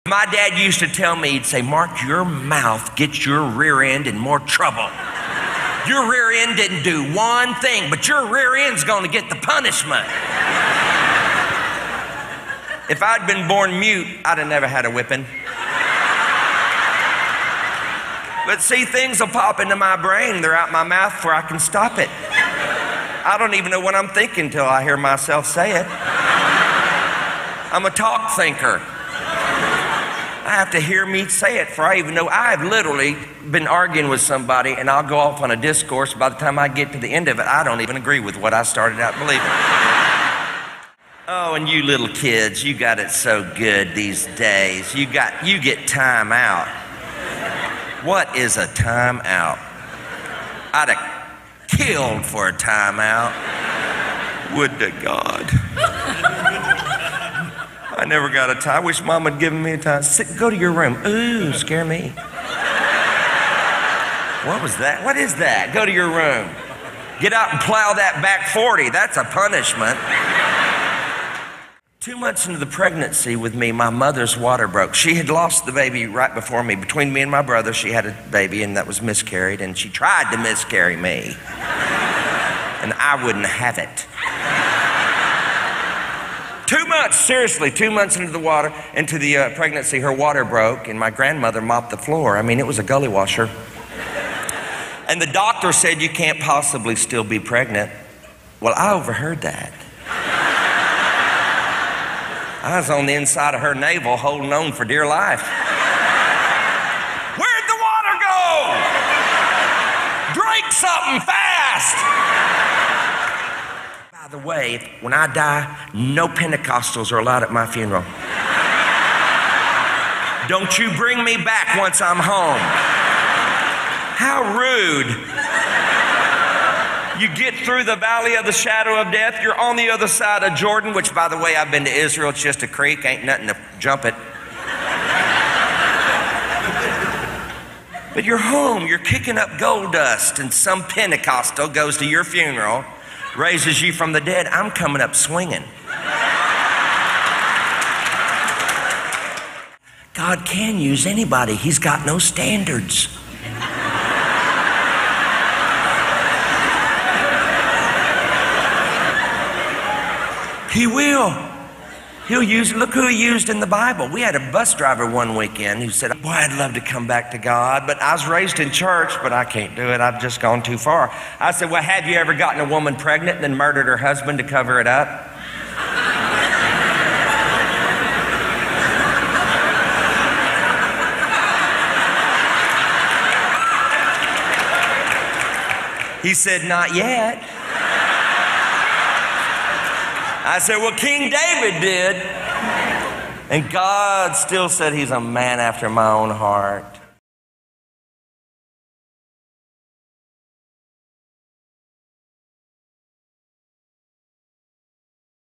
My dad used to tell me, he'd say, Mark, your mouth gets your rear end in more trouble. Your rear end didn't do one thing, but your rear end's going to get the punishment. If I'd been born mute, I'd have never had a whipping. But see, things will pop into my brain. They're out my mouth before I can stop it. I don't even know what I'm thinking till I hear myself say it. I'm a talk thinker. I have to hear me say it before I even know. I've literally been arguing with somebody and I'll go off on a discourse. By the time I get to the end of it, I don't even agree with what I started out believing. Oh, and you little kids, you got it so good these days. You get time out. What is a time out? I'd have killed for a time out. Would to God. I never got a time. I wish Mom had given me a time. Go to your room. Ooh, scare me. What was that? What is that? Go to your room. Get out and plow that back 40. That's a punishment. 2 months into the pregnancy with me, my mother's water broke. She had lost the baby right before me. Between me and my brother, she had a baby, and that was miscarried, and she tried to miscarry me. And I wouldn't have it. 2 months, seriously, 2 months into the pregnancy, her water broke, and my grandmother mopped the floor. I mean, it was a gully washer. And the doctor said, you can't possibly still be pregnant. Well, I overheard that. I was on the inside of her navel holding on for dear life. Where'd the water go? Drink something fast. By the way, when I die, no Pentecostals are allowed at my funeral. Don't you bring me back once I'm home. How rude. You get through the valley of the shadow of death, you're on the other side of Jordan, which, by the way, I've been to Israel. It's just a creek, ain't nothing to jump it. But you're home, you're kicking up gold dust, and some Pentecostal goes to your funeral, raises you from the dead. I'm coming up swinging. God can use anybody. He's got no standards. He will. He'll use, look who he used in the Bible. We had a bus driver one weekend who said, boy, I'd love to come back to God, but I was raised in church, but I can't do it. I've just gone too far. I said, well, have you ever gotten a woman pregnant and then murdered her husband to cover it up? He said, not yet. I said, well, King David did. And God still said he's a man after my own heart.